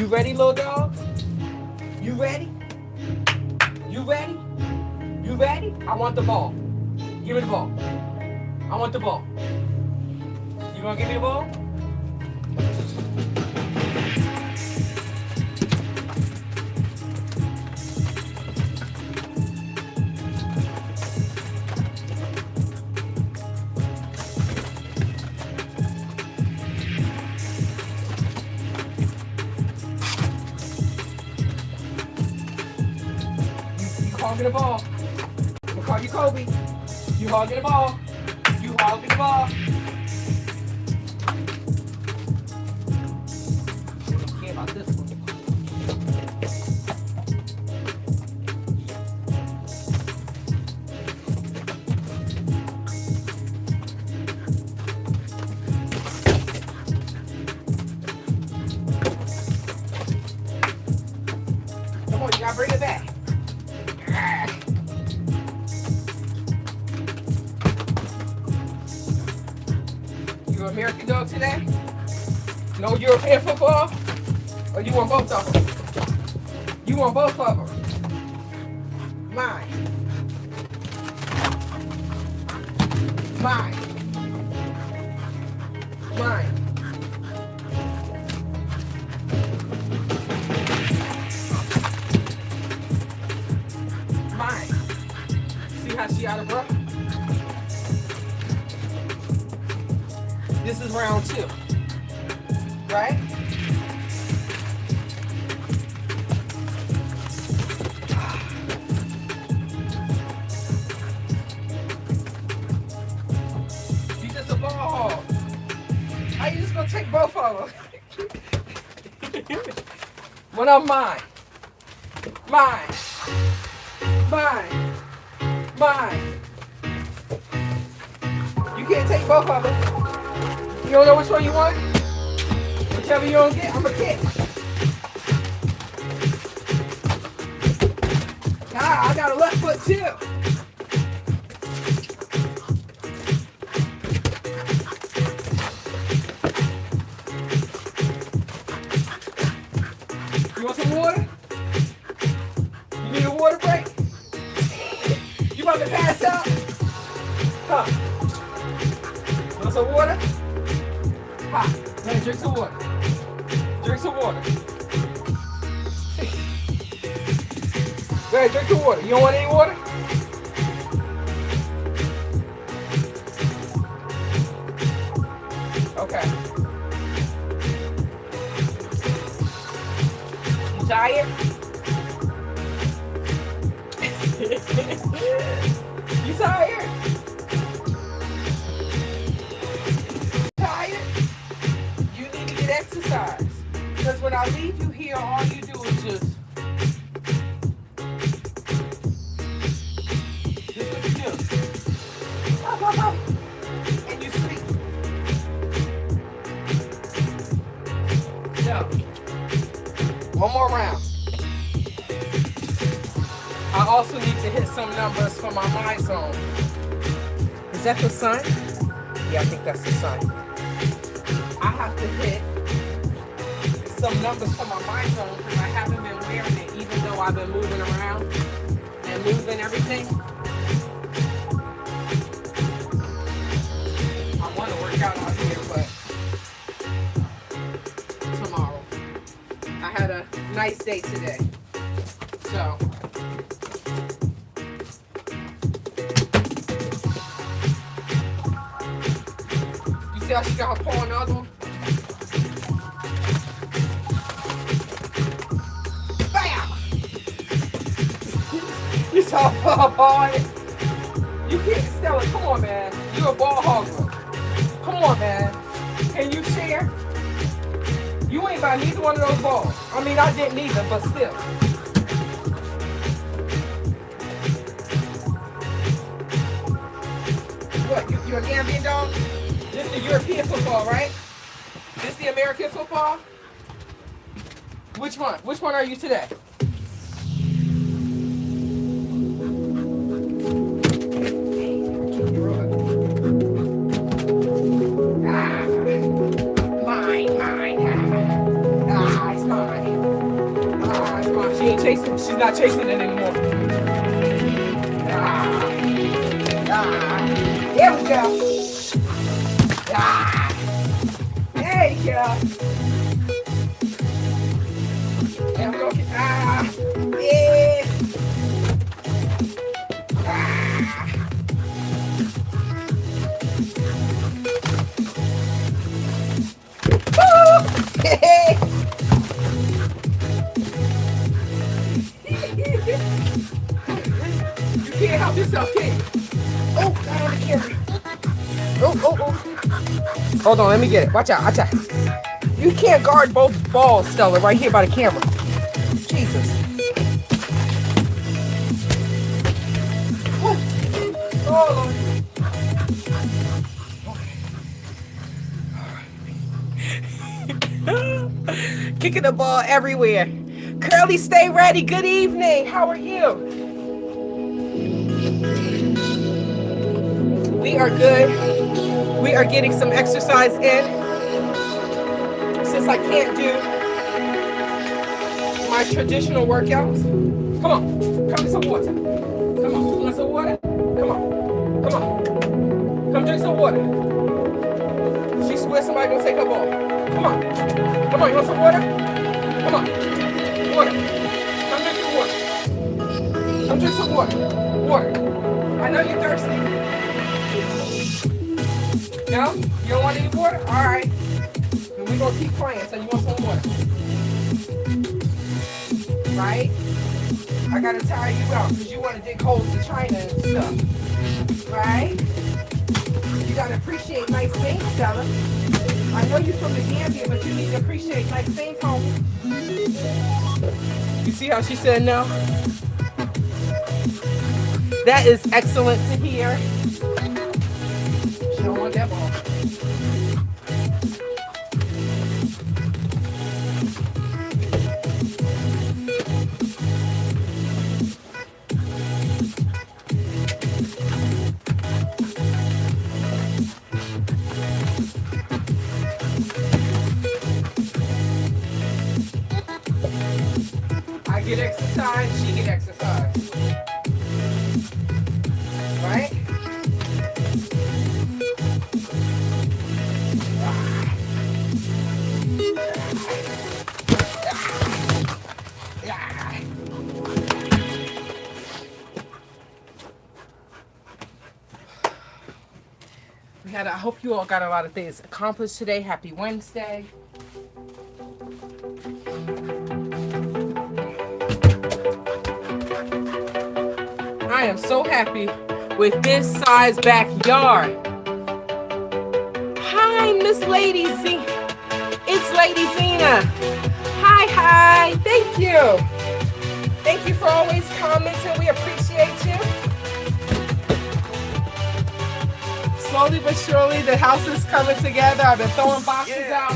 You ready, little dog? You ready? You ready? You ready? I want the ball. Give me the ball. I want the ball. You gonna give me the ball? You hogging the ball. I'm gonna call you Kobe. You hogging the ball. You hogging the ball. Don't care about this one. Come on, you gotta bring it back. You American dog today? No European football? Or you want both of them? You want both of them? Mine. Mine. Mine. Mine. See how she out of breath? This is round 2. Right? You just a ball hog. How you just gonna take both of them? One of mine. Mine. Mine. Mine. You can't take both of them. You don't know which one you want? Whichever you don't get, I'm gonna kick. Ah, I got a left foot too. You want some water? You need a water break? You about to pass out? Huh? Want some water? Ha! Hey, drink some water. Drink some water. Go ahead, drink the water. You don't want any water? Okay. You tired? You tired? Tired? You need to get exercise. Because when I leave you here, all you do is just... This is what you do. Up, up, up. And you sleep. So, one more round. I also need to hit some numbers for my mind zone. Is that the sun? Yeah, I think that's the sun. I have to hit some numbers for my mind zone because I haven't been wearing it even though I've been moving around and moving everything. I want to work out out here, but tomorrow. I had a nice day today. So... See how she got her paw on the other one? Bam! You saw her paw on it? You can't steal it. Come on, man. You're a ball hogger. Come on, man. Can you share? You ain't buy neither one of those balls. I mean, I didn't either, but still. What, you a Gambian dog? This is the European football, right? This is the American football? Which one? Which one are you today? Mine. Ah, it's mine. not chasing it anymore. There we go. There you go. There we go. Yeah. Hey. You can't help yourself, can you? Oh, not on the camera. Oh. Hold on, let me get it. Watch out, watch out. You can't guard both balls, Stella, right here by the camera. Jesus. Oh, Lord. Kicking the ball everywhere. Curly, stay ready. Good evening. How are you? We are good. We are getting some exercise in. Since I can't do my traditional workouts. Come on. Come get some water. Come on. You want some water? Come on. Come on. Come drink some water. She swears somebody gonna take her ball. Come on. Come on. You want some water? Come on. Water. Come drink some water. Come drink some water. Water. I know you're thirsty. No? You don't want any water? All right. And we're going to keep playing, so you want some water. Right? I got to tire you out because you want to dig holes in China and stuff. Right? You got to appreciate nice things, Stella. I know you're from the Gambia, but you need to appreciate nice things, homie. You see how she said no? That is excellent to hear. She don't want that ball. I get exercise, she get exercise. Right? I hope you all got a lot of things accomplished today. Happy Wednesday. I am so happy with this size backyard. Hi, Miss Lady Z. It's Lady Zena. Hi. Thank you. Thank you for always commenting. We appreciate you. Slowly but surely, the house is coming together. I've been throwing boxes out.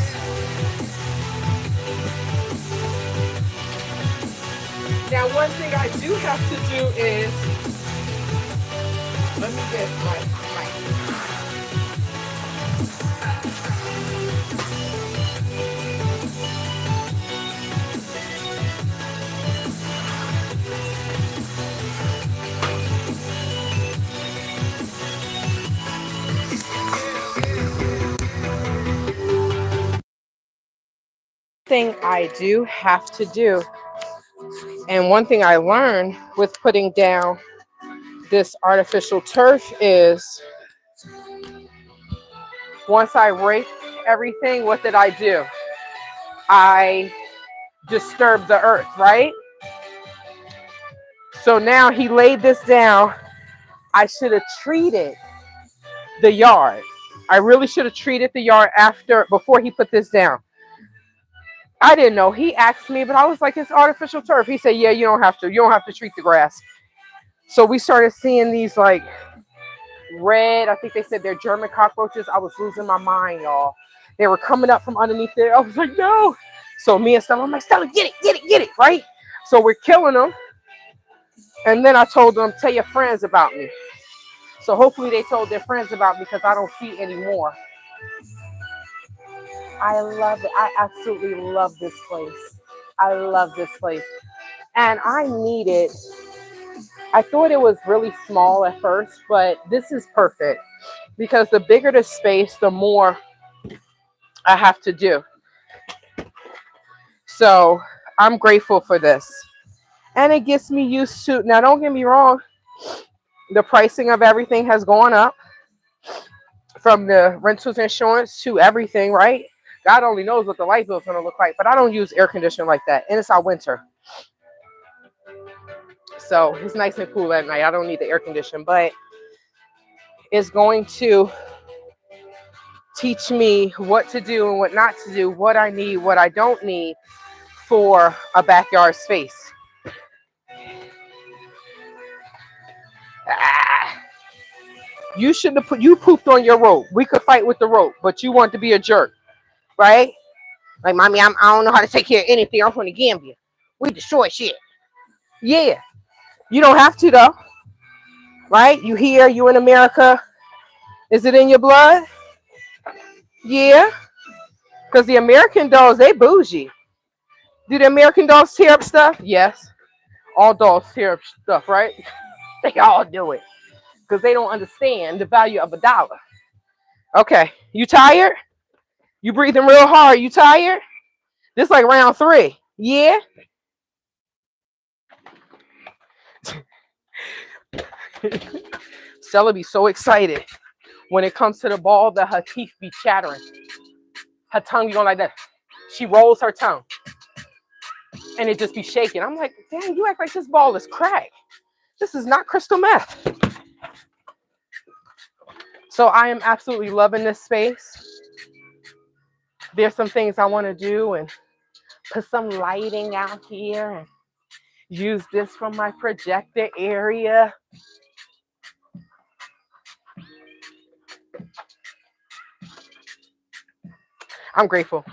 Now, one thing I do have to do is, let me get my mic. Thing I do have to do, and one thing I learned with putting down this artificial turf is once I raked everything, what did I do? I disturbed the earth, right? So now he laid this down. I should have treated the yard. I really should have treated the yard before he put this down. I didn't know. He asked me, but I was like, it's artificial turf. He said, yeah, you don't have to. You don't have to treat the grass. So we started seeing these like red, I think they said they're German cockroaches. I was losing my mind, y'all. They were coming up from underneath there. I was like, no. So me and Stella, I'm like, Stella, get it, right? So we're killing them. And then I told them, tell your friends about me. So hopefully they told their friends about me because I don't see any more. I love it. I absolutely love this place. I love this place. And I thought it was really small at first, but this is perfect because the bigger the space, the more I have to do. So I'm grateful for this. And it gets me used to, now don't get me wrong, the pricing of everything has gone up from the rentals insurance to everything, right? God only knows what the light bill is going to look like, but I don't use air conditioning like that. And it's our winter. So it's nice and cool at night. I don't need the air conditioning, but it's going to teach me what to do and what not to do, what I need, what I don't need for a backyard space. Ah, you shouldn't have you pooped on your rope. We could fight with the rope, but you want to be a jerk, right? Like, mommy, I don't know how to take care of anything. I'm from the Gambia. We destroy shit. Yeah, you don't have to though, right? You here, you in America. Is it in your blood? Yeah, because the American dogs, they bougie. Do the American dogs tear up stuff? Yes. All dogs tear up stuff, right? They all do it because they don't understand the value of a dollar. Okay, you tired? You breathing real hard. You tired? This like round 3. Yeah. Stella be so excited when it comes to the ball that her teeth be chattering. Her tongue be going like that. She rolls her tongue and it just be shaking. I'm like, dang, you act like this ball is crack. This is not crystal meth. So I am absolutely loving this space. There's some things I want to do and put some lighting out here and use this from my projector area. I'm grateful.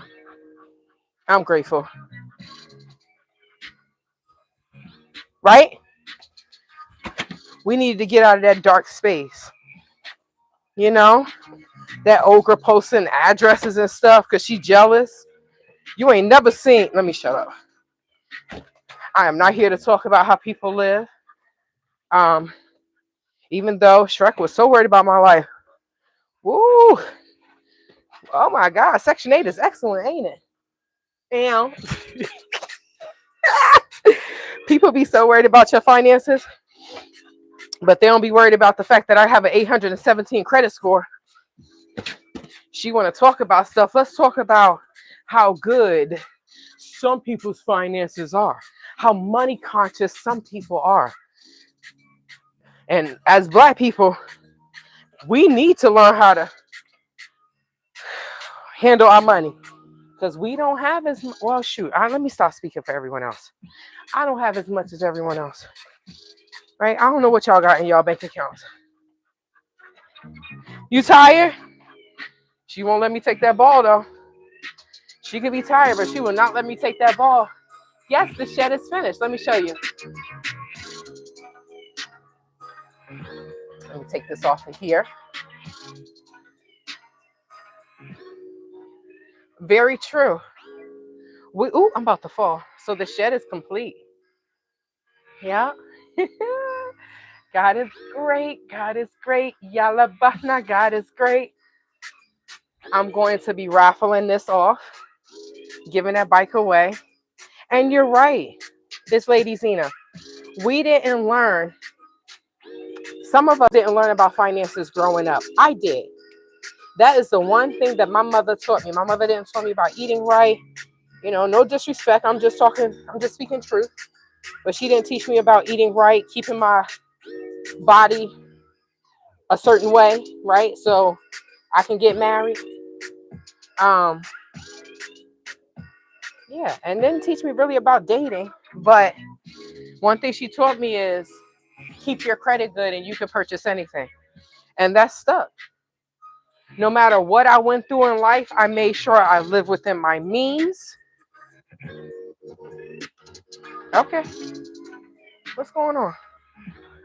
I'm grateful. Right? We need to get out of that dark space. You know? That ogre posting addresses and stuff because she jealous. You ain't never seen. Let me shut up. I am not here to talk about how people live. Even though Shrek was so worried about my life. Woo! Oh my God, Section 8 is excellent, ain't it? And people be so worried about your finances, but they don't be worried about the fact that I have an 817 credit score. She want to talk about stuff. Let's talk about how good some people's finances are, how money conscious some people are. And as Black people, we need to learn how to handle our money because we don't have as much. Well, shoot, let me stop speaking for everyone else. I don't have as much as everyone else, right? I don't know what y'all got in y'all bank accounts. You tired? She won't let me take that ball though. She could be tired, but she will not let me take that ball. Yes, the shed is finished. Let me show you. Let me take this off of here. Very true. Ooh, I'm about to fall. So the shed is complete. Yeah. God is great. God is great. Yalabana, God is great. I'm going to be raffling this off, giving that bike away. And you're right, this lady Zena. We didn't learn. Some of us didn't learn about finances growing up. I did. That is the one thing that my mother taught me. My mother didn't tell me about eating right. You know, no disrespect. I'm just speaking truth. But she didn't teach me about eating right, keeping my body a certain way, right? So I can get married. Yeah, and didn't teach me really about dating. But one thing she taught me is keep your credit good and you can purchase anything. And that stuck. No matter what I went through in life, I made sure I lived within my means. Okay. What's going on?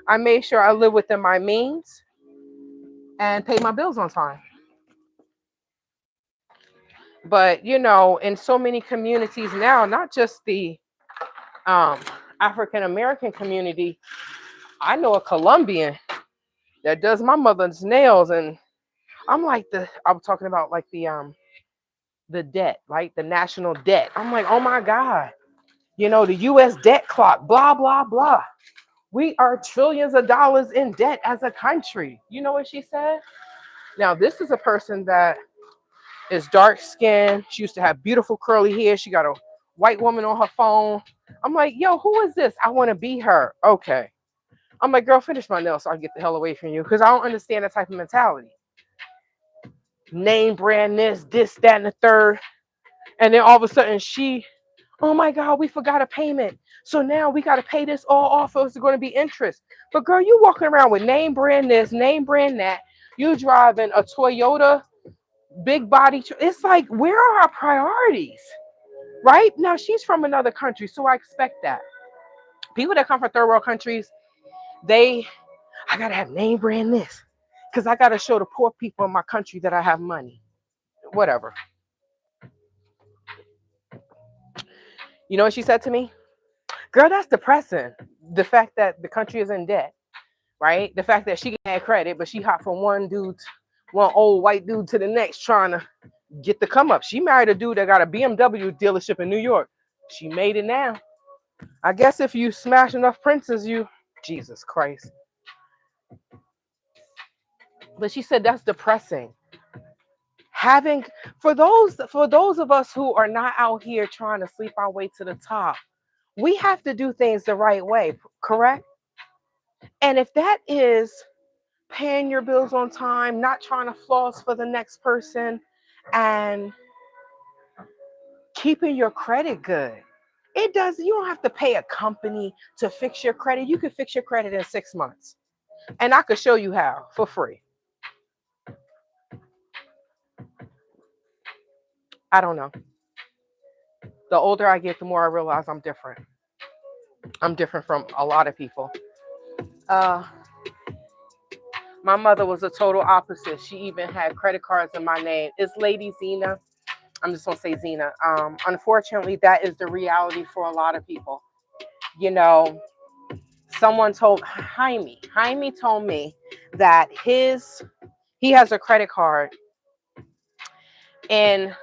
I made sure I live within my means and pay my bills on time. But, you know, in so many communities now, not just the African American community, I know a Colombian that does my mother's nails, and I'm talking about like the debt, right? The national debt. I'm like, oh my God, the US debt clock, blah, blah, blah. We are trillions of dollars in debt as a country. You know what she said? Now, this is a person that is dark skinned. She used to have beautiful curly hair. She got a white woman on her phone. I'm like, yo, who is this? I want to be her. Okay. I'm like, girl, finish my nails so I can get the hell away from you, because I don't understand that type of mentality. Name brand this, that, and the third. And then all of a sudden oh my God, we forgot a payment. So now we got to pay this all off. It's going to be interest. But girl, you walking around with name brand this, name brand that. You driving a Toyota big body. It's like, where are our priorities? Right? Now, she's from another country, so I expect that. People that come from third world countries, I got to have name brand this, because I got to show the poor people in my country that I have money. Whatever. You know what she said to me? Girl, that's depressing. The fact that the country is in debt, right? The fact that she had credit, but she hopped from one old white dude to the next trying to get the come up. She married a dude that got a BMW dealership in New York. She made it now. I guess if you smash enough princes, Jesus Christ. But she said that's depressing. For those of us who are not out here trying to sleep our way to the top, we have to do things the right way, correct? And if that is paying your bills on time, not trying to floss for the next person, and keeping your credit good. You don't have to pay a company to fix your credit. You can fix your credit in 6 months. And I could show you how for free. I don't know. The older I get, the more I realize I'm different. I'm different from a lot of people. My mother was a total opposite. She even had credit cards in my name. It's Lady Zena. I'm just going to say Zena. Unfortunately, that is the reality for a lot of people. Someone told Jaime told me that he has a credit card in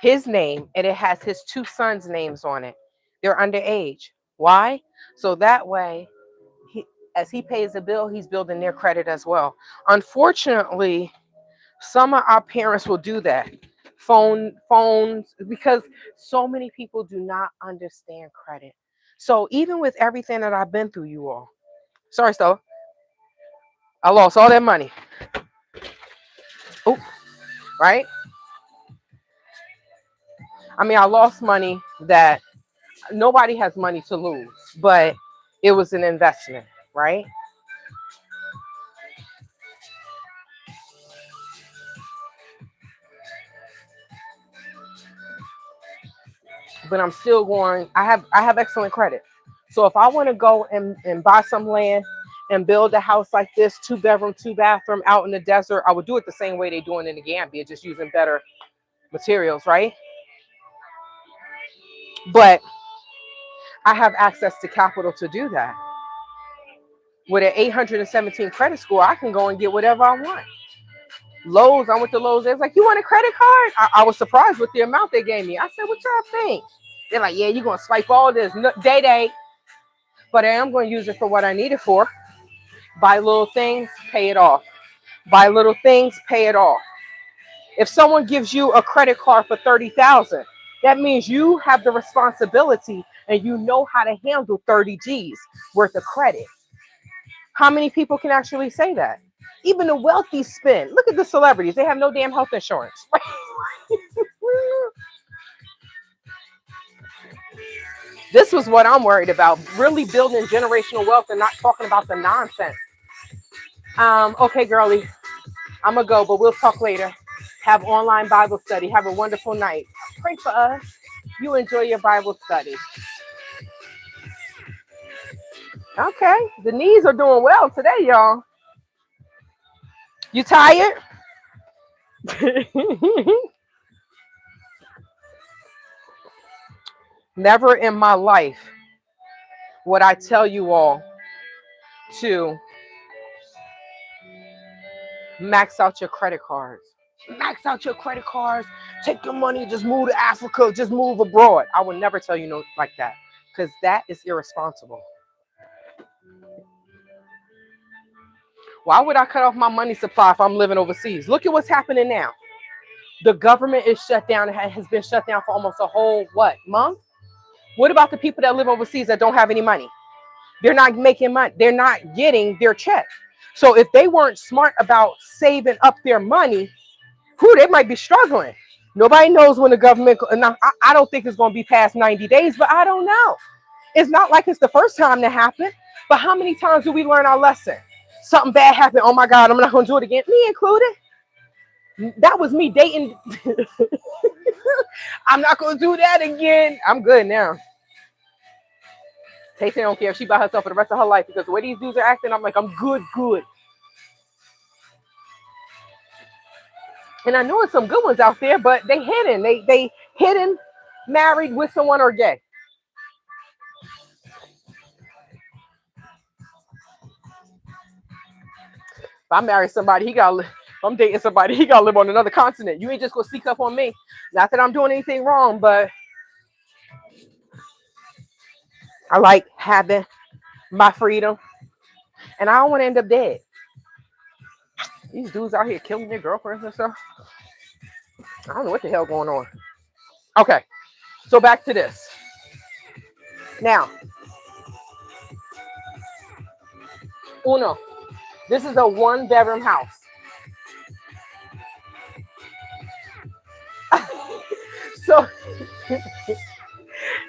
his name, and it has his 2 sons' names on it. They're underage. Why? So that way, as he pays a bill, he's building their credit as well. Unfortunately, some of our parents will do that. Phones, because so many people do not understand credit. So even with everything that I've been through, you all. Sorry, Stella. I lost all that money. Oh, right? I mean, I lost money that nobody has money to lose, but it was an investment, right? But I'm still going. I have excellent credit. So if I want to go and buy some land and build a house like this, 2-bedroom, 2-bathroom out in the desert, I would do it the same way they're doing in the Gambia, just using better materials, right? But I have access to capital to do that. With an 817 credit score, I can go and get whatever I want. Lowe's, I went to Lowe's. They was like, you want a credit card? I was surprised with the amount they gave me. I said, what y'all think? They're like, yeah, you're going to swipe all this. No, day. But I am going to use it for what I need it for. Buy little things, pay it off. Buy little things, pay it off. If someone gives you a credit card for $30,000, that means you have the responsibility and you know how to handle 30 G's worth of credit. How many people can actually say that? Even the wealthy spend. Look at the celebrities. They have no damn health insurance. This was what I'm worried about. Really building generational wealth and not talking about the nonsense. Okay, girlie. I'm going to go, but we'll talk later. Have online Bible study. Have a wonderful night. Pray for us. You enjoy your Bible study. Okay. The knees are doing well today, y'all. You tired? Never in my life what I tell you all to max out your credit cards. Max out your credit cards. Take your money, just move to Africa, just move abroad. I will never tell you no like that because that is irresponsible. Why would I cut off my money supply if I'm living overseas? Look at what's happening now. The government is shut down. It has been shut down for almost a whole, what, month? What about the people that live overseas that don't have any money? They're not making money. They're not getting their check. So if they weren't smart about saving up their money, they might be struggling. Nobody knows when the government, and I don't think it's going to be past 90 days, but I don't know. It's not like it's the first time that happened, but how many times do we learn our lesson? Something bad happened. Oh my God, I'm not going to do it again. Me included. That was me dating. I'm not going to do that again. I'm good now. Tasty don't care if she by herself for the rest of her life because the way these dudes are acting, I'm like, I'm good. And I know it's some good ones out there, but they hidden. They hidden, married with someone or gay. If I marry somebody, if I'm dating somebody, he gotta live on another continent. You ain't just gonna sneak up on me. Not that I'm doing anything wrong, but I like having my freedom. And I don't want to end up dead. These dudes out here killing their girlfriends and stuff. I don't know what the hell going on. Okay, so back to this. Now, uno, this is a 1-bedroom house. So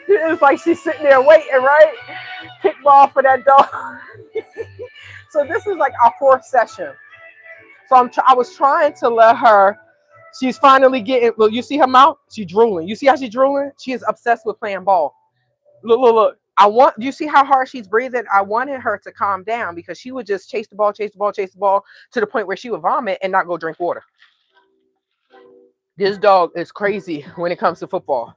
it's like she's sitting there waiting, right? Kickball for that dog. So this is like our 4th session. So I was trying to let her. She's finally getting. Look, you see her mouth? She's drooling. You see how she's drooling? She is obsessed with playing ball. Look. You see how hard she's breathing? I wanted her to calm down because she would just chase the ball to the point where she would vomit and not go drink water. This dog is crazy when it comes to football.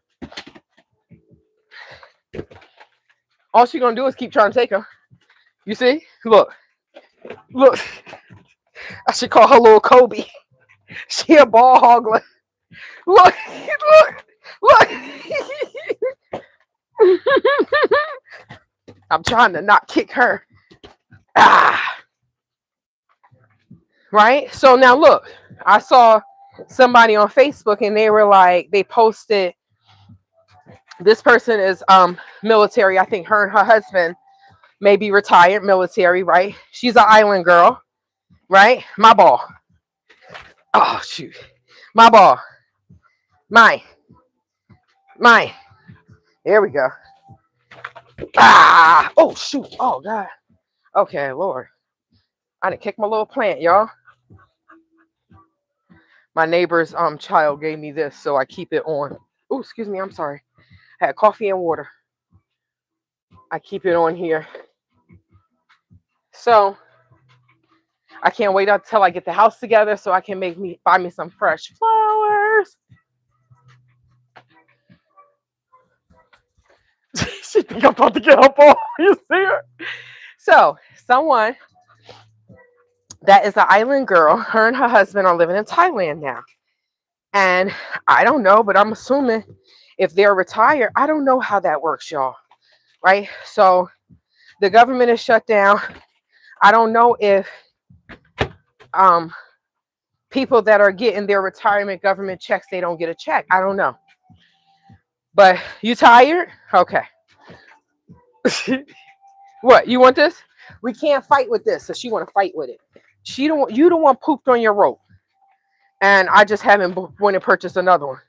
All she's gonna do is keep trying to take her. You see? Look. I should call her little Kobe. She a ball hogler. Look. I'm trying to not kick her. Right? So now look, I saw somebody on Facebook and they were like, they posted, this person is military. I think her and her husband may be retired military, right? She's an island girl, right? My ball. Oh, shoot. My ball. Mine. There we go. Oh, shoot. Oh, God. Okay, Lord. I done kicked my little plant, y'all. My neighbor's child gave me this, so I keep it on. Oh, excuse me. I'm sorry. I had coffee and water. I keep it on here. So I can't wait until I get the house together so I can buy me some fresh flowers. She think I'm about to get up on. You see her? So someone that is an island girl, her and her husband are living in Thailand now. And I don't know, but I'm assuming if they're retired, I don't know how that works, y'all. Right? So the government is shut down. I don't know if people that are getting their retirement government checks, they don't get a check. I don't know. But you tired? Okay. What? You want this? We can't fight with this, so she want to fight with it. You don't want pooped on your rope. And I just haven't went and purchased another one.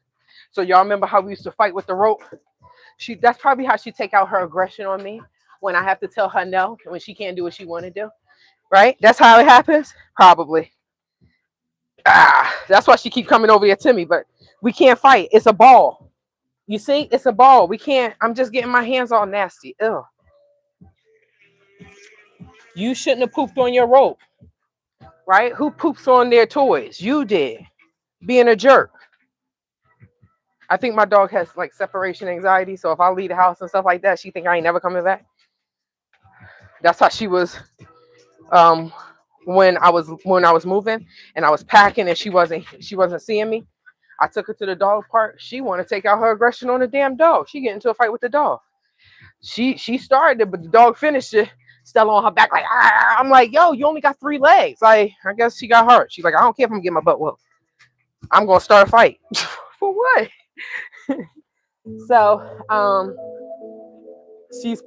So y'all remember how we used to fight with the rope? That's probably how she take out her aggression on me when I have to tell her no, when she can't do what she want to do. Right? That's how it happens? Probably. That's why she keep coming over here to me, but we can't fight. It's a ball. You see? It's a ball. We can't. I'm just getting my hands all nasty. Ew. You shouldn't have pooped on your rope. Right? Who poops on their toys? You did. Being a jerk. I think my dog has like separation anxiety, so if I leave the house and stuff like that, she think I ain't never coming back. That's how she was um when I was moving and I was packing and she wasn't seeing me. I took her to the dog park. She want to take out her aggression on the damn dog. She get into a fight with the dog. She started it, but the dog finished it. Stella on her back like, ah. I'm like, yo, you only got 3 legs. Like, I guess she got hurt. She's like, I don't care if I'm getting my butt whooped. I'm gonna start a fight. For what? So she's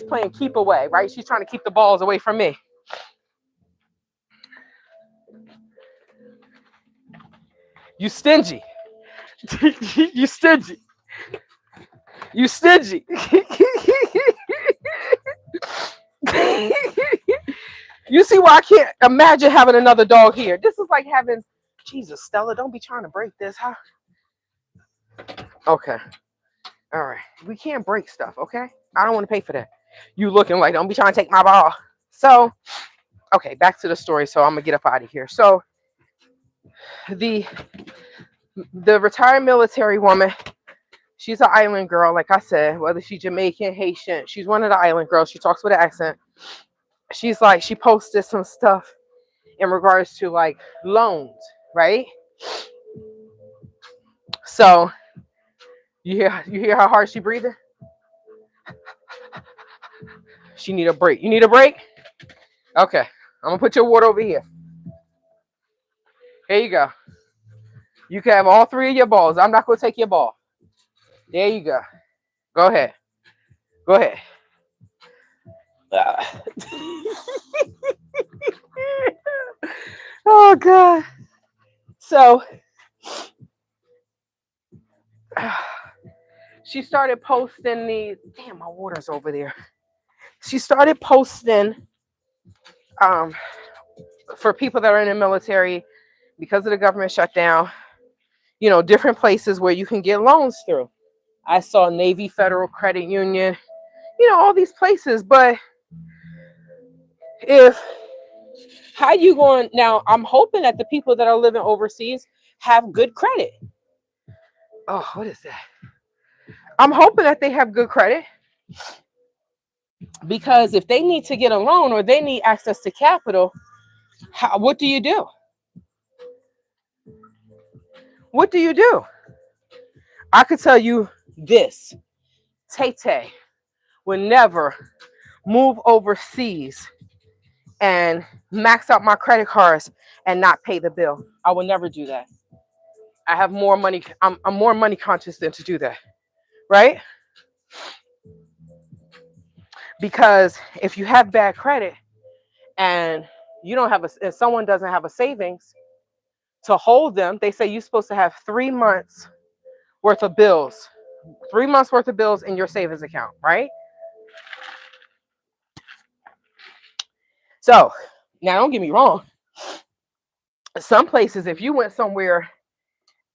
playing keep away, right? She's trying to keep the balls away from me. You stingy. You stingy. You stingy. You see why I can't imagine having another dog here. This is like having, Jesus, Stella, don't be trying to break this, huh? Okay. All right. We can't break stuff, okay? I don't want to pay for that. You looking like, don't be trying to take my ball. So, okay, back to the story. So I'm gonna get up out of here. So the retired military woman, she's an island girl, like I said, whether she's Jamaican, Haitian, she's one of the island girls. She talks with an accent. She's like, she posted some stuff in regards to like loans, right? So you hear how hard she breathing? She need a break. You need a break? Okay. I'm gonna put your water over here. Here you go. You can have all 3 of your balls. I'm not gonna take your ball. There you go. Go ahead. Go ahead. Oh God. So she started posting the damn, my water's over there. She started posting um for people that are in the military because of the government shutdown, different places where you can get loans through. I saw Navy Federal Credit Union, all these places. But if how you going now? I'm hoping that the people that are living overseas have good credit. Oh, what is that? I'm hoping that they have good credit, because if they need to get a loan or they need access to capital, what do you do? What do you do? I could tell you this: Tay Tay would never move overseas and max out my credit cards and not pay the bill. I will never do that. I have more money. I'm more money conscious than to do that, right? Because if you have bad credit and you don't have if someone doesn't have a savings to hold them, they say you're supposed to have 3 months worth of bills, 3 months worth of bills in your savings account, right? So now, don't get me wrong. Some places, if you went somewhere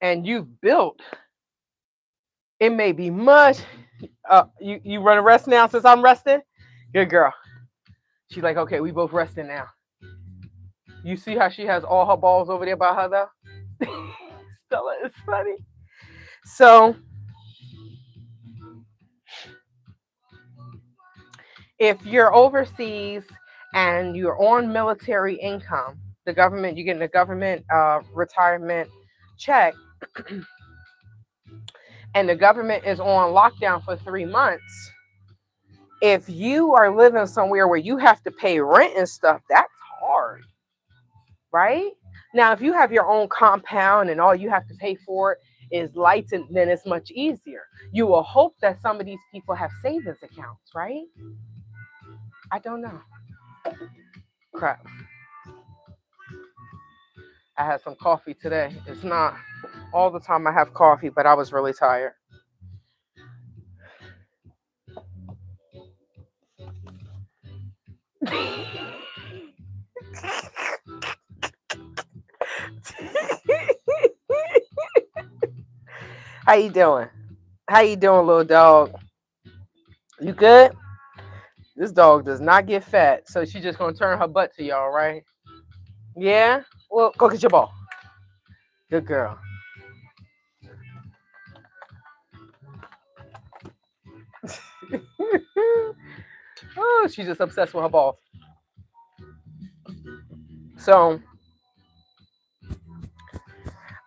and you built, it may be much. You run a rest now since I'm resting? Good girl. She's like, okay, we both resting now. You see how she has all her balls over there by her though? Stella is funny. So if you're overseas and you're on military income, the government, you're getting a government retirement check, and the government is on lockdown for 3 months. If you are living somewhere where you have to pay rent and stuff, that's hard, right? Now, if you have your own compound and all you have to pay for is lights, and then it's much easier. You will hope that some of these people have savings accounts, right? I don't know. Crap. I had some coffee today. It's not all the time I have coffee, but I was really tired. How you doing? How you doing, little dog? You good? This dog does not get fat, so she's just gonna turn her butt to y'all, right? Yeah? Well, go get your ball. Good girl. Oh, she's just obsessed with her boss. So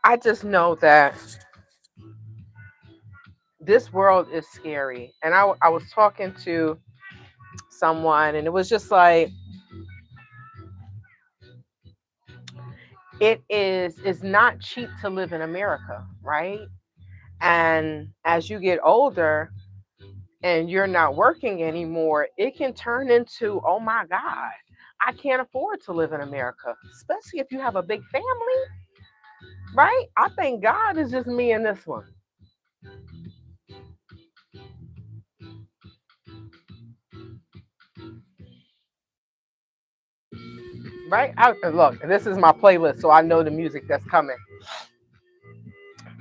I just know that this world is scary. And I was talking to someone, and it was just like, it's not cheap to live in America, right? And as you get older and you're not working anymore, it can turn into, oh my God, I can't afford to live in America, especially if you have a big family, right? I thank God it's just me in this one, right? Look, this is my playlist, so I know the music that's coming.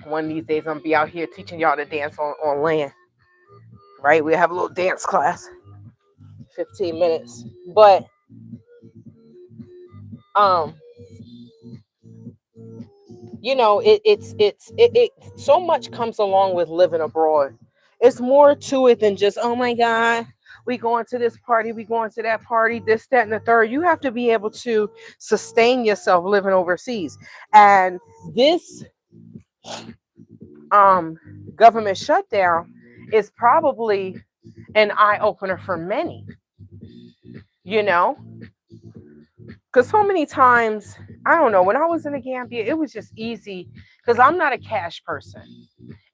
One of these days, I'm gonna be out here teaching y'all to dance on land, right? We have a little dance class, 15 minutes. But um, it so much comes along with living abroad. It's more to it than just, oh my God, we going to this party, we going to that party, this, that, and the third. You have to be able to sustain yourself living overseas. And this um government shutdown is probably an eye opener for many, you know, because so many times, I don't know, when I was in the Gambia, it was just easy because I'm not a cash person.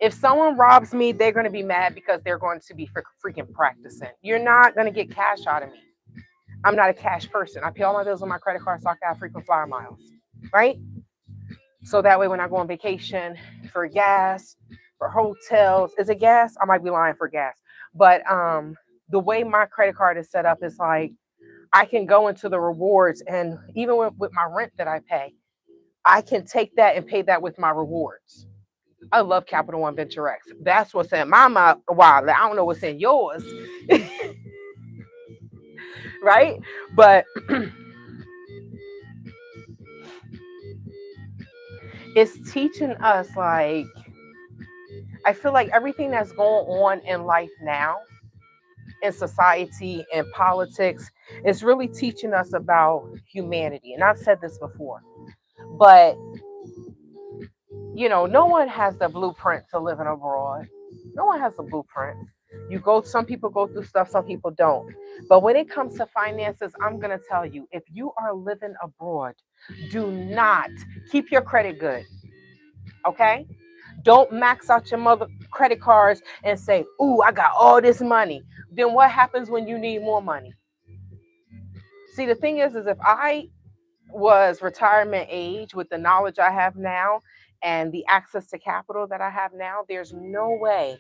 If someone robs me, they're going to be mad because they're going to be freaking practicing. You're not going to get cash out of me. I'm not a cash person. I pay all my bills on my credit card so I can have frequent flyer miles, right? So that way when I go on vacation for gas, for hotels, is it gas? I might be lying for gas. But the way my credit card is set up is like, I can go into the rewards, and even with my rent that I pay, I can take that and pay that with my rewards. I love Capital One Venture X. That's what's in my mouth. Wow, I don't know what's in yours, right? But it's teaching us, like, I feel like everything that's going on in life now, in society and politics, is really teaching us about humanity. And I've said this before, but no one has the blueprint to living abroad. No one has a blueprint. Some people go through stuff, some people don't. But when it comes to finances, I'm going to tell you, if you are living abroad, do not keep your credit good. Okay? Don't max out your mother credit cards and say, "Ooh, I got all this money." Then what happens when you need more money? See, the thing is if I was retirement age with the knowledge I have now and the access to capital that I have now, there's no way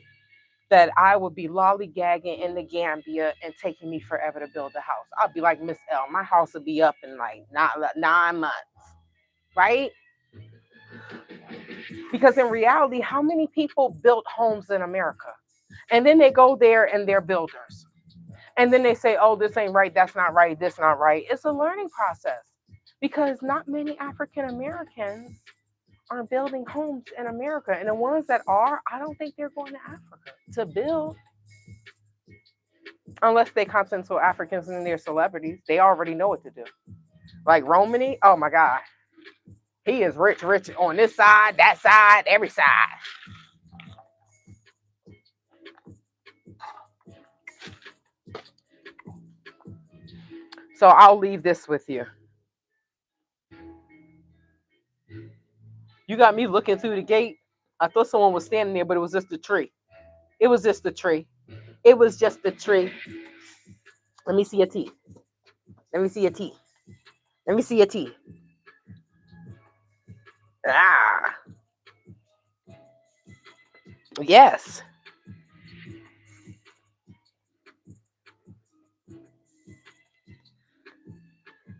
that I would be lollygagging in the Gambia and taking me forever to build a house. I'll be like Miss L. My house will be up in like 9 months, right? Because in reality, how many people built homes in America? And then they go there and they're builders. And then they say, oh, this ain't right, that's not right, this not right. It's a learning process because not many African Americans are building homes in America. And the ones that are, I don't think they're going to Africa to build. Unless they continental Africans and they're celebrities, they already know what to do. Like Romany, oh my God, he is rich, rich on this side, that side, every side. So I'll leave this with you. You got me looking through the gate. I thought someone was standing there, but it was just a tree. It was just a tree. It was just a tree. Let me see your teeth. Let me see your teeth. Let me see your teeth. Ah, yes.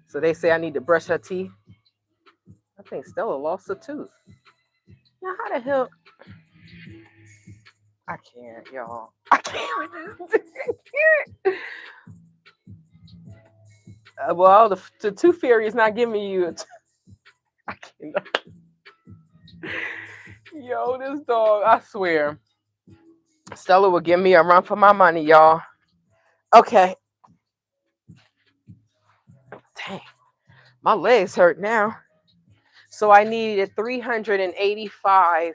So they say I need to brush her teeth. I think Stella lost a tooth. Now, how the hell? I can't, y'all. I can't. Well, the tooth fairy is not giving you. I cannot. Yo, this dog, I swear. Stella will give me a run for my money, y'all. Okay. Dang, my legs hurt now. So I needed 385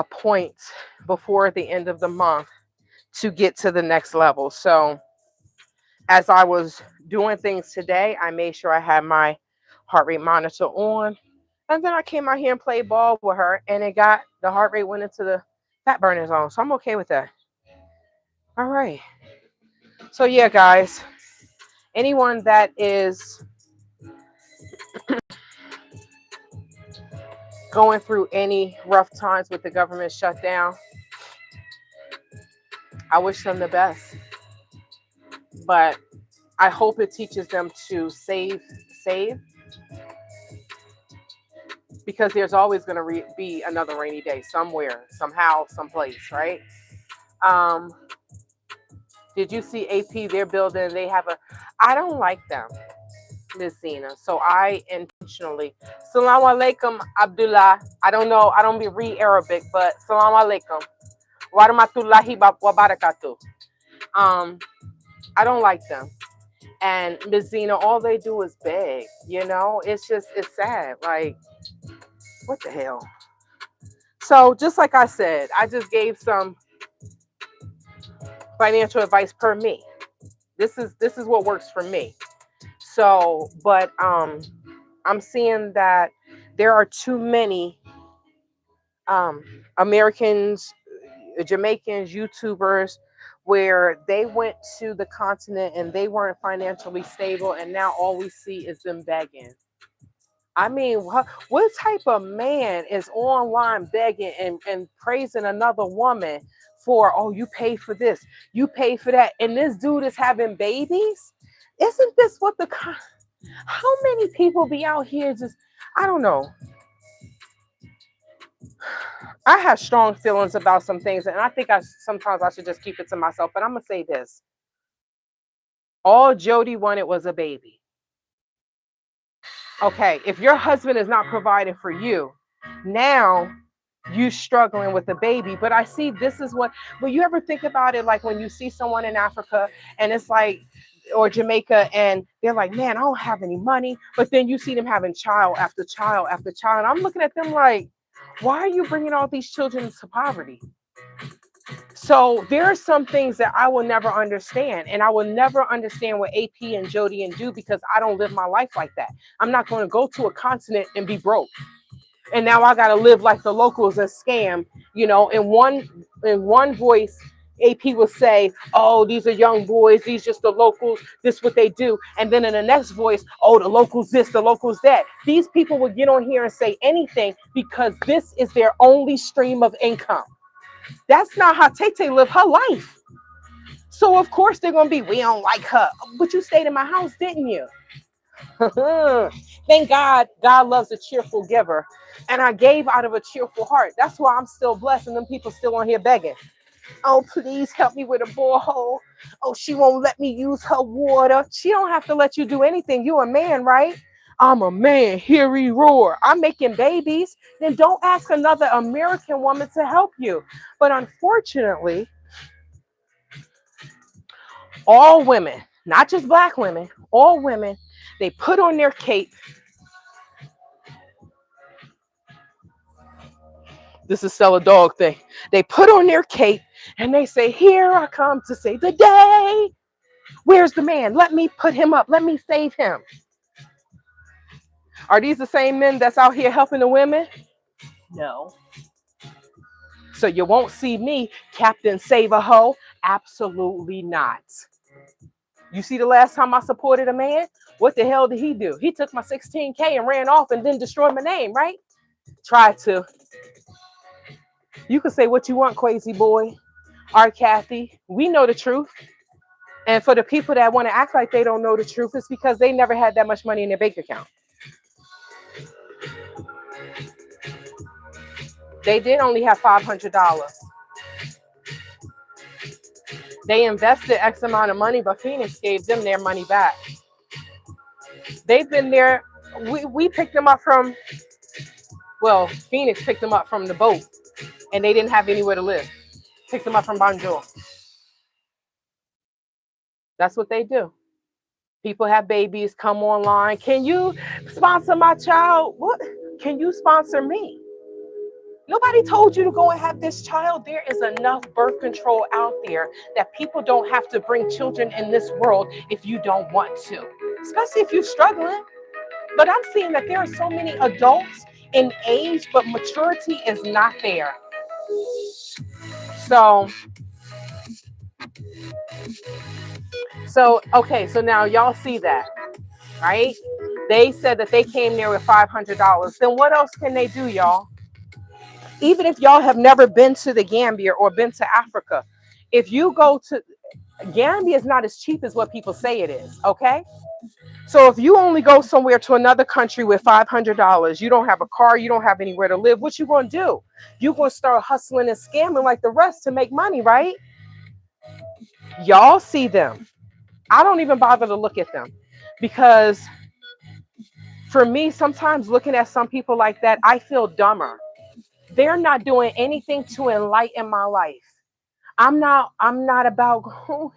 points before the end of the month to get to the next level. So as I was doing things today, I made sure I had my heart rate monitor on. And then I came out here and played ball with her, and the heart rate went into the fat burning zone. So I'm okay with that. All right. So yeah, guys, anyone that is going through any rough times with the government shutdown, I wish them the best. But I hope it teaches them to save, because there's always going to be another rainy day somewhere, somehow, someplace, right? Um, did you see AP? They're building. I don't like them, Miss Zena. So I intentionally. Salam alaikum, Abdullah. I don't know. I don't read Arabic, but salam alaikum. Wa rahmatullahi wa barakatuh. I don't like them. And Miss Zena, all they do is beg. It's sad. Like, what the hell? So just like I said, I just gave some financial advice per me. This is what works for me. So, but I'm seeing that there are too many Americans, Jamaicans, YouTubers, where they went to the continent and they weren't financially stable, and now all we see is them begging. I mean, what type of man is online begging and praising another woman for, oh, you pay for this, you pay for that, and this dude is having babies? Isn't this what how many people be out here just, I don't know. I have strong feelings about some things, and I think sometimes I should just keep it to myself, but I'm going to say this. All Jody wanted was a baby. Okay, if your husband is not providing for you, now you struggling with the baby. But I see this is what, but you ever think about it, like when you see someone in Africa and it's like, or Jamaica, and they're like, man, I don't have any money, but then you see them having child after child after child, and I'm looking at them like, why are you bringing all these children into poverty? So there are some things that I will never understand, and I will never understand what AP and Jody and do, because I don't live my life like that. I'm not going to go to a continent and be broke. And now I got to live like the locals, a scam. In one voice, AP will say, oh, these are young boys, these just the locals, this what they do. And then in the next voice, oh, the locals this, the locals that. These people will get on here and say anything because this is their only stream of income. That's not how Tay lived her life. So of course they're gonna be, we don't like her. But you stayed in my house, didn't you? Thank God. God loves a cheerful giver. And I gave out of a cheerful heart. That's why I'm still blessed, and them people still on here begging. Oh, please help me with a borehole. Oh, she won't let me use her water. She don't have to let you do anything. You a man, right? I'm a man. Hear he roar. I'm making babies. Then don't ask another American woman to help you. But unfortunately, all women, not just black women, all women, they put on their cape. This is still a dog thing. They put on their cape and they say, here I come to save the day. Where's the man? Let me put him up. Let me save him. Are these the same men that's out here helping the women? No. So you won't see me, Captain Save a Hoe? Absolutely not. You see the last time I supported a man? What the hell did he do? He took my 16K and ran off and then destroyed my name, right? Tried to. You can say what you want, crazy boy. Our Kathy, we know the truth. And for the people that want to act like they don't know the truth, it's because they never had that much money in their bank account. They did only have $500. They invested X amount of money, but Phoenix gave them their money back. They've been there. We picked them up from, well, Phoenix picked them up from the boat, and they didn't have anywhere to live. Picked them up from Bonjour. That's what they do. People have babies, come online. Can you sponsor my child? What? Can you sponsor me? Nobody told you to go and have this child. There is enough birth control out there that people don't have to bring children in this world if you don't want to, especially if you're struggling. But I'm seeing that there are so many adults in age, but maturity is not there. So, okay, so now y'all see that, right? They said that they came there with $500. Then what else can they do, y'all? Even if y'all have never been to the Gambia or been to Africa, if you go to Gambia, is not as cheap as what people say it is, okay? So if you only go somewhere to another country with $500, you don't have a car, you don't have anywhere to live, what you gonna do? You gonna start hustling and scamming like the rest to make money, right? Y'all see them. I don't even bother to look at them because for me, sometimes looking at some people like that, I feel dumber. They're not doing anything to enlighten my life. I'm not about, oh,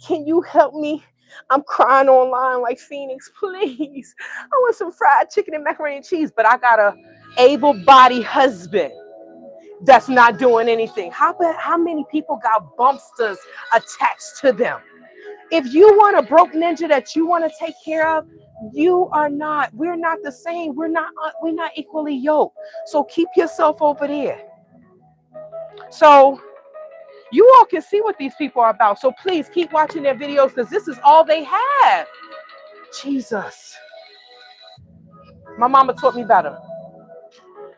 can you help me? I'm crying online like Phoenix, please. I want some fried chicken and macaroni and cheese, but I got a able-bodied husband that's not doing anything. How many people got bumpsters attached to them? If you want a broke ninja that you want to take care of, we're not the same. We're not equally yoked. So keep yourself over there. So you all can see what these people are about. So please keep watching their videos because this is all they have. Jesus. My mama taught me better.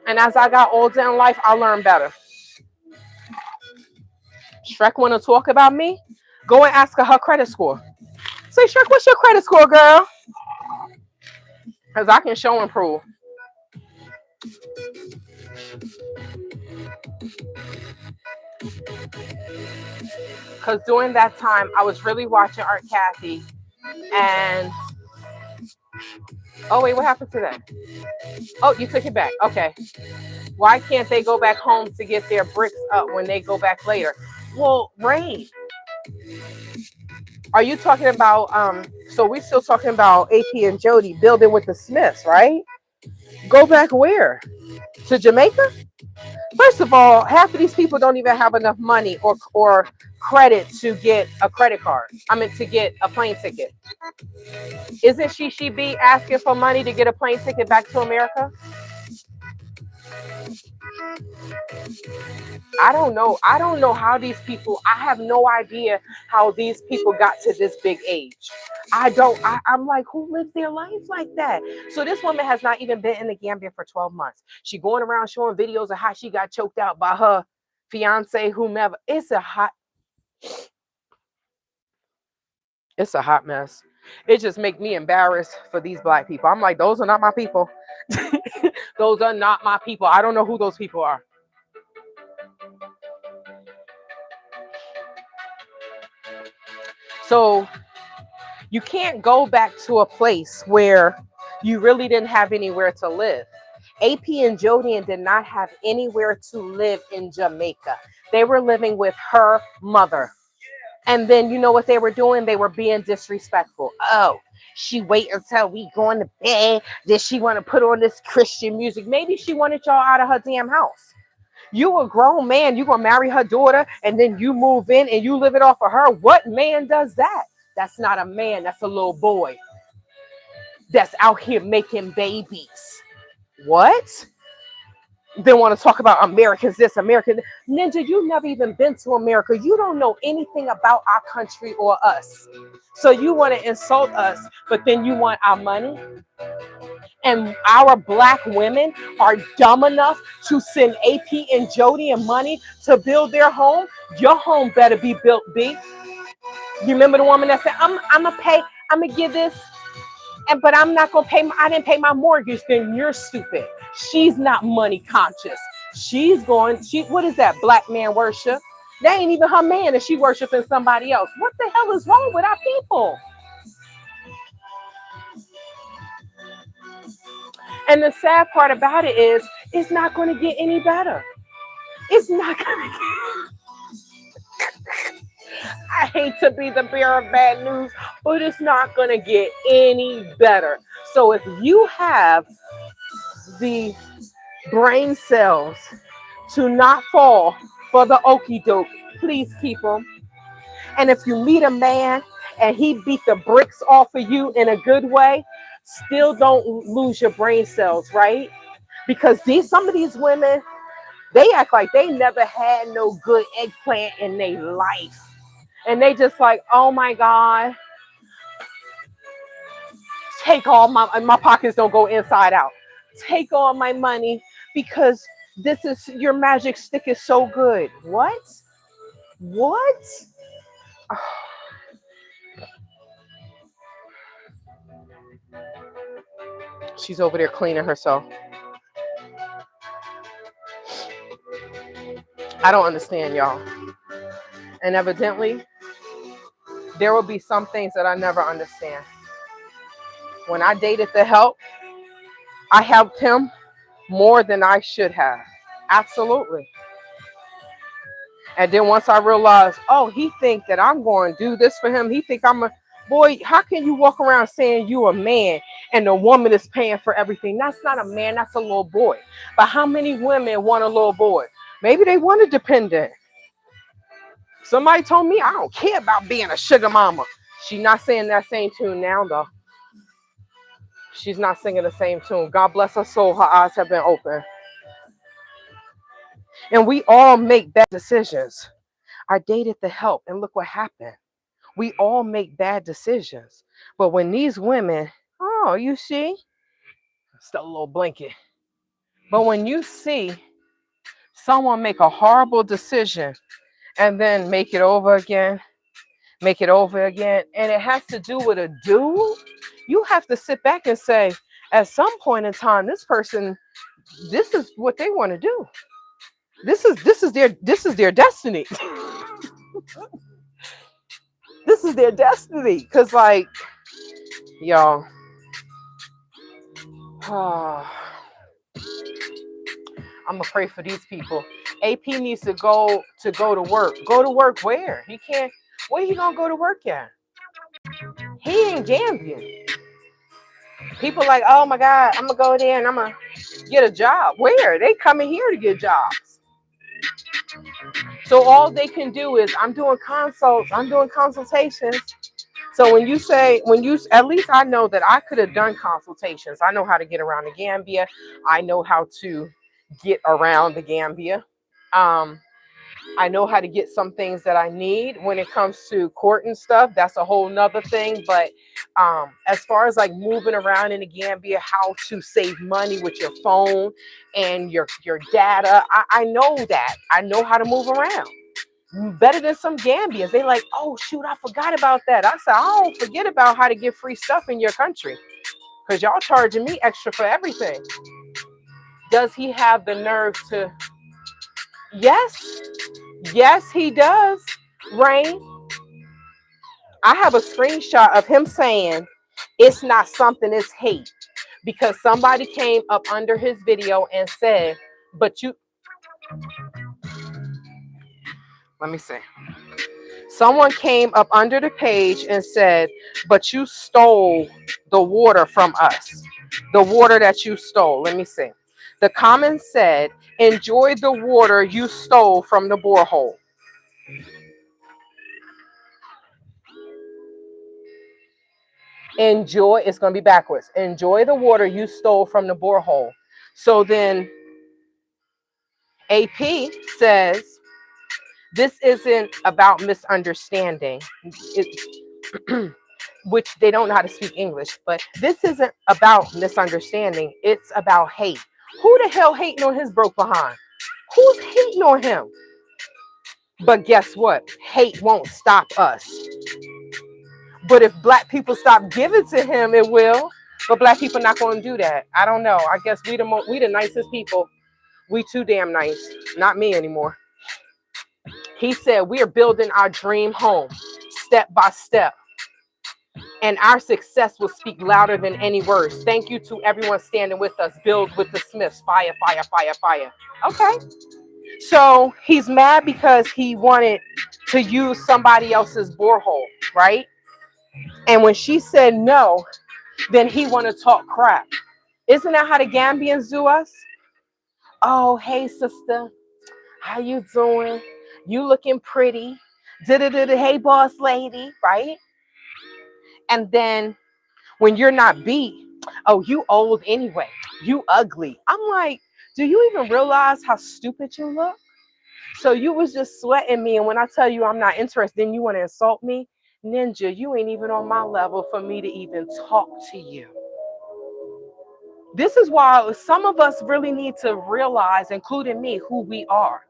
And as I got older in life, I learned better. Shrek want to talk about me? Go and ask her credit score. Say, Shrek, what's your credit score, girl? Because I can show and prove. Because during that time, I was really watching Aunt Kathy. And, oh, wait, what happened to that? Oh, you took it back. Okay. Why can't they go back home to get their bricks up when they go back later? Well, Rain, are you talking about, so we're still talking about AP and Jody building with the Smiths, right? Go back where? To Jamaica? First of all, half of these people don't even have enough money or credit to get a credit card. To get a plane ticket. Isn't she be asking for money to get a plane ticket back to America? I don't know. I don't know how these people, I have no idea how these people got to this big age. I'm like, who lives their life like that? So this woman has not even been in the Gambia for 12 months. She going around showing videos of how she got choked out by her fiance, whomever. It's a hot mess. It just make me embarrassed for these black people. I'm like, those are not my people. Those are not my people. I don't know who those people are. So you can't go back to a place where you really didn't have anywhere to live. AP and Jodian did not have anywhere to live in Jamaica. They were living with her mother. And then you know what they were doing? They were being disrespectful. Oh, she wait until we going to bed. Did she want to put on this Christian music? Maybe she wanted y'all out of her damn house. You a grown man, you gonna marry her daughter, and then you move in and you live it off of her. What man does that? That's not a man, that's a little boy that's out here making babies. What? They want to talk about Americans this, American. Ninja, you've never even been to America. You don't know anything about our country or us. So you want to insult us, but then you want our money? And our black women are dumb enough to send AP and Jody and money to build their home? Your home better be built, B. You remember the woman that said, I'm gonna give this, but I'm not gonna pay. I didn't pay my mortgage. Then you're stupid. She's not money conscious. What is that? Black man worship? That ain't even her man, and she worshiping somebody else. What the hell is wrong with our people? And the sad part about it is, it's not going to get any better. It's not going to get. I hate to be the bearer of bad news, but it's not going to get any better. So if you have the brain cells to not fall for the okey doke, please keep them. And if you meet a man and he beat the bricks off of you in a good way, still don't lose your brain cells, right? Because some of these women, they act like they never had no good eggplant in their life. And they just like, oh my God, take all my pockets don't go inside out. Take all my money because this is your magic stick is so good. What? What? She's over there cleaning herself. I don't understand, y'all. And evidently, there will be some things that I never understand. When I dated the help, I helped him more than I should have. Absolutely. And then once I realized, oh, he think that I'm going to do this for him. He think I'm a boy. How can you walk around saying you a man and the woman is paying for everything? That's not a man. That's a little boy. But how many women want a little boy? Maybe they want a dependent. Somebody told me I don't care about being a sugar mama. She's not saying that same tune now, though. She's not singing the same tune. God bless her soul. Her eyes have been open. And we all make bad decisions. I dated the help, and look what happened. We all make bad decisions. But when these women, oh, you see, still a little blanket. But when you see someone make a horrible decision and then make it over again, and it has to do with a dude, you have to sit back and say, at some point in time, this person, this is what they want to do. This is their destiny. This is their destiny. Because, like, y'all, I'm gonna pray for these people. AP needs to go to work. Go to work where? He can't. Where he gonna go to work at? He ain't Gambian. People like, oh my God, I'm gonna go there and I'm gonna get a job. Where? They coming here to get jobs. So all they can do is, I'm doing consults, I'm doing consultations. So when you, at least I know that I could have done consultations. I know how to get around the Gambia. I know how to get around the Gambia. I know how to get some things that I need when it comes to court and stuff. That's a whole nother thing. But as far as like moving around in the Gambia, how to save money with your phone and your data, I know that. I know how to move around better than some Gambians. They like, oh shoot, I forgot about that. I said, I don't forget about how to get free stuff in your country because y'all charging me extra for everything. Does he have the nerve to? Yes, he does. Rain. I have a screenshot of him saying it's not something, it's hate. Because somebody came up under his video and said, but you, let me see. Someone came up under the page and said, but you stole the water from us. The water that you stole. Let me see. The comment said, enjoy the water you stole from the borehole. Enjoy, it's going to be backwards. Enjoy the water you stole from the borehole. So then AP says, this isn't about misunderstanding, which they don't know how to speak English, but this isn't about misunderstanding. It's about hate. Who the hell hating on his broke behind? Who's hating on him? But guess what? Hate won't stop us. But if black people stop giving to him, it will. But black people not going to do that. I don't know. I guess we the nicest people. We too damn nice. Not me anymore. He said, we are building our dream home step by step. And our success will speak louder than any words. Thank you to everyone standing with us. Build with the Smiths. Fire, fire, fire, fire. Okay. So he's mad because he wanted to use somebody else's borehole, right? And when she said no, then he want to talk crap. Isn't that how the Gambians do us? Oh, hey sister, how you doing? You looking pretty. Da-da-da-da, hey boss lady, right? And then when you're not beat, oh, you old anyway. You ugly. I'm like, do you even realize how stupid you look? So you was just sweating me, and when I tell you I'm not interested, then you want to insult me? Ninja, you ain't even on my level for me to even talk to you. This is why some of us really need to realize, including me, who we are.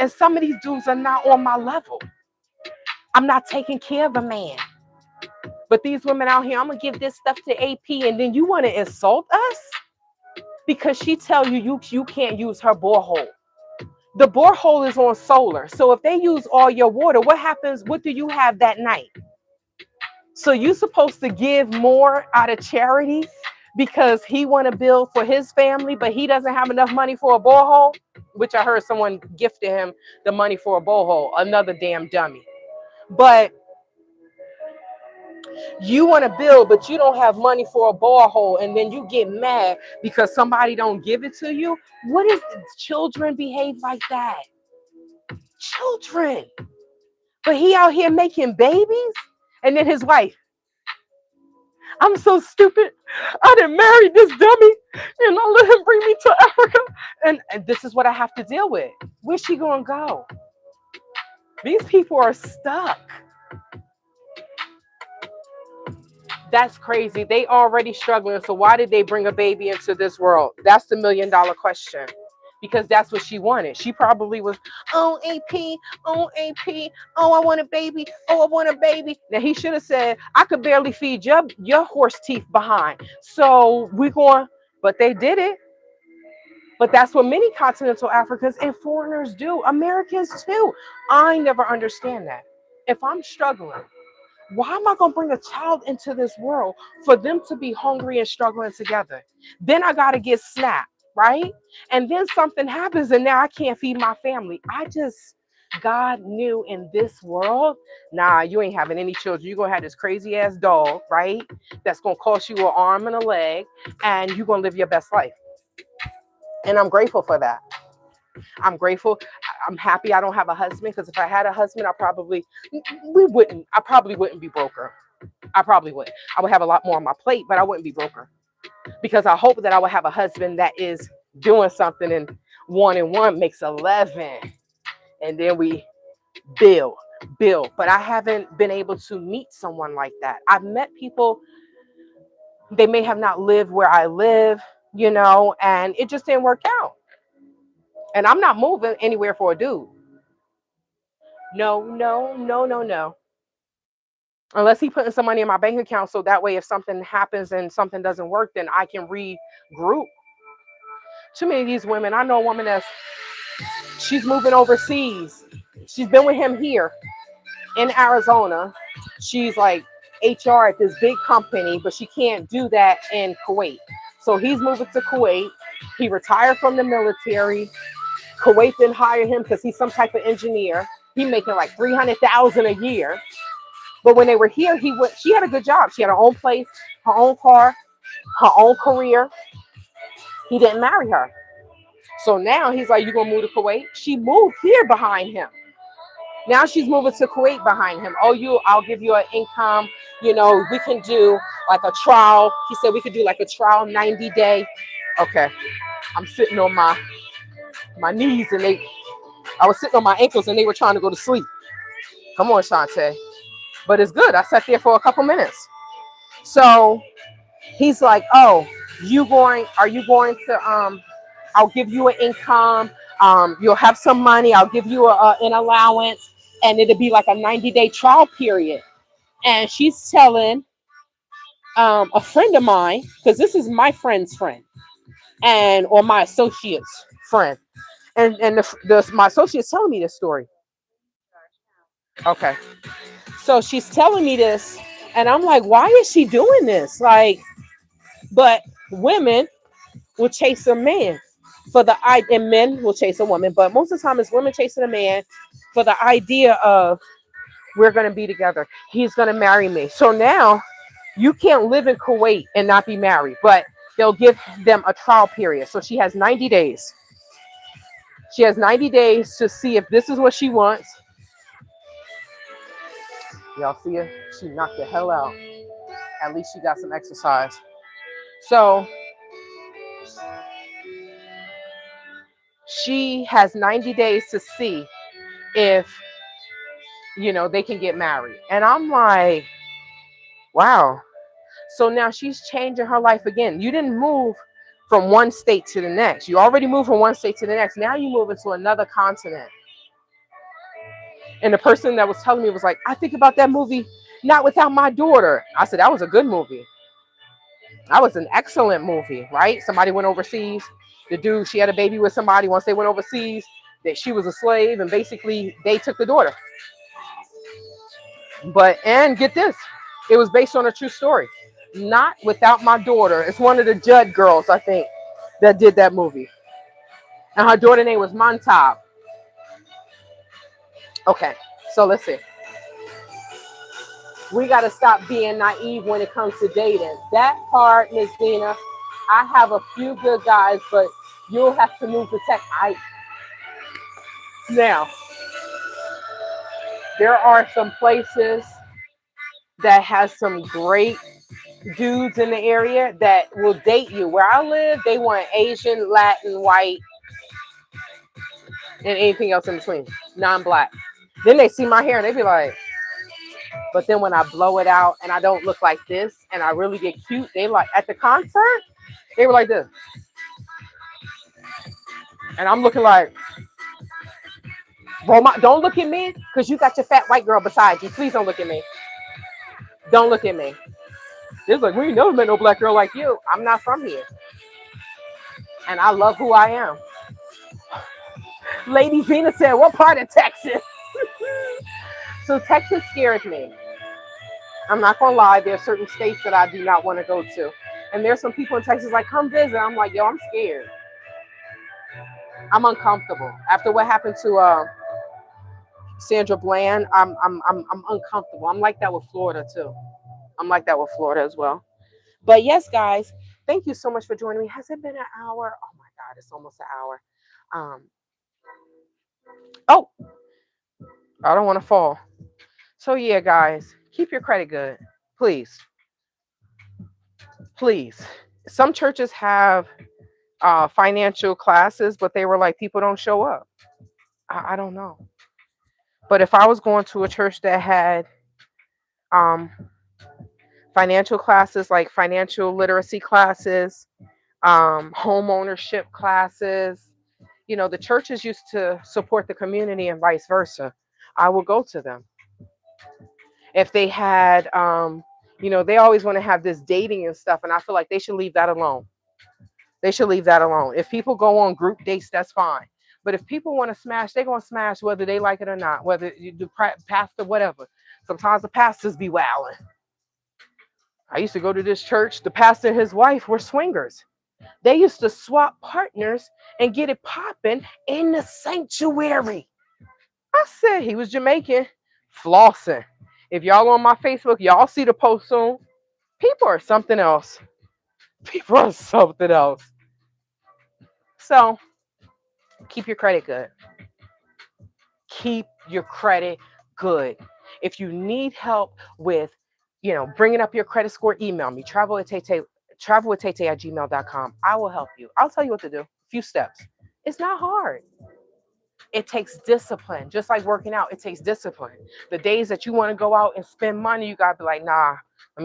And some of these dudes are not on my level. I'm not taking care of a man. But these women out here, I'm gonna give this stuff to AP, and then you want to insult us because she tell you can't use her borehole. The borehole is on solar. So if they use all your water, what happens? What do you have that night? So you supposed to give more out of charity because he want to build for his family, but he doesn't have enough money for a borehole, which I heard someone gifted him the money for a borehole, another damn dummy. But you want to build, but you don't have money for a borehole, and then you get mad because somebody don't give it to you. What is children behave like that? Children. But he out here making babies, and then his wife, I'm so stupid. I didn't marry this dummy, and I let him bring me to Africa. And this is what I have to deal with. Where's she gonna go? These people are stuck. That's crazy. They already struggling. So why did they bring a baby into this world? That's the $1,000,000 question. Because that's what she wanted. She probably was, oh, AP, oh, AP, oh, I want a baby, oh, I want a baby. Now, he should have said, I could barely feed your horse teeth behind. So we're going, but they did it. But that's what many continental Africans and foreigners do. Americans too. I never understand that. If I'm struggling, why am I going to bring a child into this world for them to be hungry and struggling together? Then I got to get snapped, right? And then something happens and now I can't feed my family. God knew in this world, nah, you ain't having any children. You're going to have this crazy ass dog, right? That's going to cost you an arm and a leg, and you're going to live your best life. And I'm grateful for that. I'm grateful. I'm happy I don't have a husband, because if I had a husband, I probably wouldn't be broker. I probably would. I would have a lot more on my plate, but I wouldn't be broker, because I hope that I would have a husband that is doing something, and 1 and 1 makes 11, and then we build. But I haven't been able to meet someone like that. I've met people, they may have not lived where I live, and it just didn't work out. And I'm not moving anywhere for a dude. No. Unless he putting some money in my bank account, so that way if something happens and something doesn't work, then I can regroup. Too many of these women, I know a woman she's moving overseas. She's been with him here in Arizona. She's like HR at this big company, but she can't do that in Kuwait. So he's moving to Kuwait. He retired from the military. Kuwait didn't hire him because he's some type of engineer. He making like $300,000 a year. But when they were here, she had a good job. She had her own place, her own car, her own career. He didn't marry her. So now he's like, you gonna move to Kuwait? She moved here behind him. Now she's moving to Kuwait behind him. Oh, I'll give you an income. We can do like a trial. He said we could do like a trial 90-day. Okay. I'm sitting on my knees, and I was sitting on my ankles, and they were trying to go to sleep. Come on, Shantae. But it's good. I sat there for a couple minutes. So he's like, oh, are you going to, I'll give you an income. You'll have some money. I'll give you an allowance, and it'll be like a 90-day trial period. And she's telling a friend of mine, because this is my friend's friend, or my associate's friend. And my associate's telling me this story. Okay. So she's telling me this, and I'm like, why is she doing this? Like, but women will chase a man for the idea, and men will chase a woman, but most of the time it's women chasing a man for the idea of we're going to be together. He's going to marry me. So now you can't live in Kuwait and not be married, but they'll give them a trial period. So she has 90 days. She has 90 days to see if this is what she wants. Y'all see her? She knocked the hell out. At least she got some exercise. So she has 90 days to see if, they can get married. And I'm like, wow. So now she's changing her life again. You didn't move from one state to the next. You already moved from one state to the next. Now you move into another continent. And the person that was telling me was like, I think about that movie, Not Without My Daughter. I said, that was a good movie. That was an excellent movie, right? Somebody went overseas. The dude, she had a baby with somebody. Once they went overseas, that she was a slave, and basically they took the daughter. And get this, it was based on a true story. Not Without My Daughter. It's one of the Judd girls, I think, that did that movie. And her daughter's name was Montab. Okay, so let's see. We got to stop being naive when it comes to dating. That part, Miss Dina, I have a few good guys, but you'll have to move to tech. Now, there are some places that has some great dudes in the area that will date you. Where I live, they want Asian, Latin, white, and anything else in between, non-black. Then they see my hair and they be like, but then when I blow it out and I don't look like this and I really get cute, they like, at the concert, they were like this. And I'm looking like, don't look at me because you got your fat white girl beside you. Please don't look at me. Don't look at me. It's like, we ain't never met no black girl like you. I'm not from here. And I love who I am. Lady Zena said, what part of Texas? So Texas scares me. I'm not going to lie. There are certain states that I do not want to go to. And there's some people in Texas like, come visit. I'm like, yo, I'm scared. I'm uncomfortable. After what happened to Sandra Bland, I'm uncomfortable. I'm like that with Florida too. I'm like that with Florida as well. But yes, guys, thank you so much for joining me. Has it been an hour? Oh my God, it's almost an hour. Oh, I don't want to fall. So yeah, guys, keep your credit good, please. Please. Some churches have financial classes, but they were like, people don't show up. I don't know. But if I was going to a church that had financial classes, like financial literacy classes, home ownership classes, the churches used to support the community and vice versa, I will go to them. If they had, they always want to have this dating and stuff, and I feel like they should leave that alone. They should leave that alone. If people go on group dates, that's fine. But if people want to smash, they're going to smash whether they like it or not, whether you do pastor, whatever. Sometimes the pastors be wilding. I used to go to this church. The pastor and his wife were swingers. They used to swap partners and get it popping in the sanctuary. I said he was Jamaican, flossing. If y'all on my Facebook, y'all see the post soon. People are something else. People are something else. So keep your credit good. Keep your credit good. If you need help with, bringing up your credit score, email me, travelwithtete@gmail.com. I will help you. I'll tell you what to do. A few steps. It's not hard. It takes discipline. Just like working out, it takes discipline. The days that you want to go out and spend money, you gotta be like, nah, let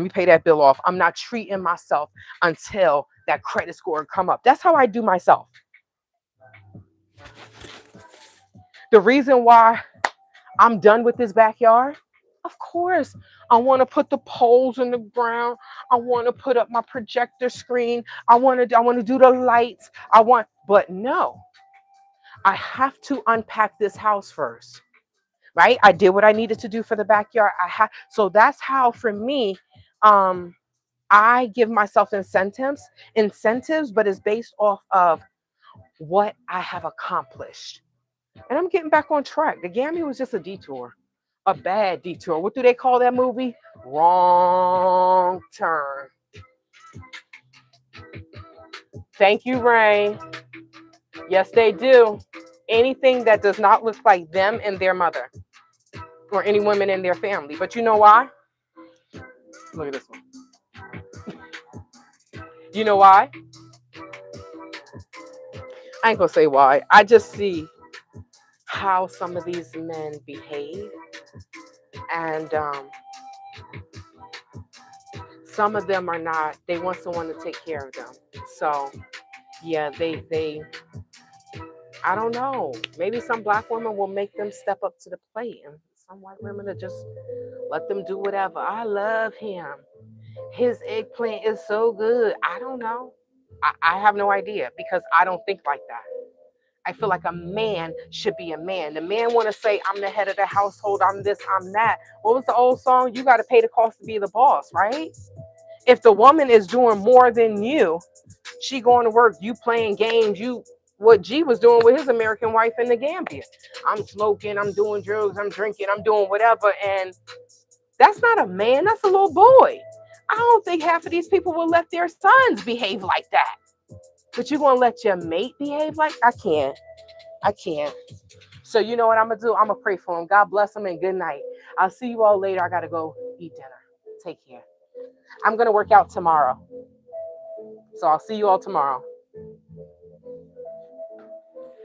me pay that bill off. I'm not treating myself until that credit score come up. That's how I do myself. The reason why I'm done with this backyard, of course, I want to put the poles in the ground. I want to put up my projector screen. I want to do the lights. But no, I have to unpack this house first, right? I did what I needed to do for the backyard. So that's how, for me, I give myself incentives, but it's based off of what I have accomplished. And I'm getting back on track. The Gambia was just a detour, a bad detour. What do they call that movie? Wrong turn. Thank you, Rain. Yes, they do. Anything that does not look like them and their mother or any women in their family. But you know why? Look at this one. You know why? I ain't gonna say why. I just see how some of these men behave, and some of them are not. They want someone to take care of them. So yeah, they. I don't know. Maybe some black women will make them step up to the plate, and some white women will just let them do whatever. I love him. His eggplant is so good. I don't know. I have no idea because I don't think like that. I feel like a man should be a man. The man want to say, I'm the head of the household, I'm this, I'm that. What was the old song? You got to pay the cost to be the boss, right? If the woman is doing more than you, she going to work, you playing games, you what G was doing with his American wife in the Gambia. I'm smoking, I'm doing drugs, I'm drinking, I'm doing whatever. And that's not a man, that's a little boy. I don't think half of these people will let their sons behave like that. But you're gonna let your mate behave like I can't. I can't. So you know what I'm gonna do? I'm gonna pray for him. God bless him and good night. I'll see you all later. I gotta go eat dinner. Take care. I'm gonna work out tomorrow. So I'll see you all tomorrow.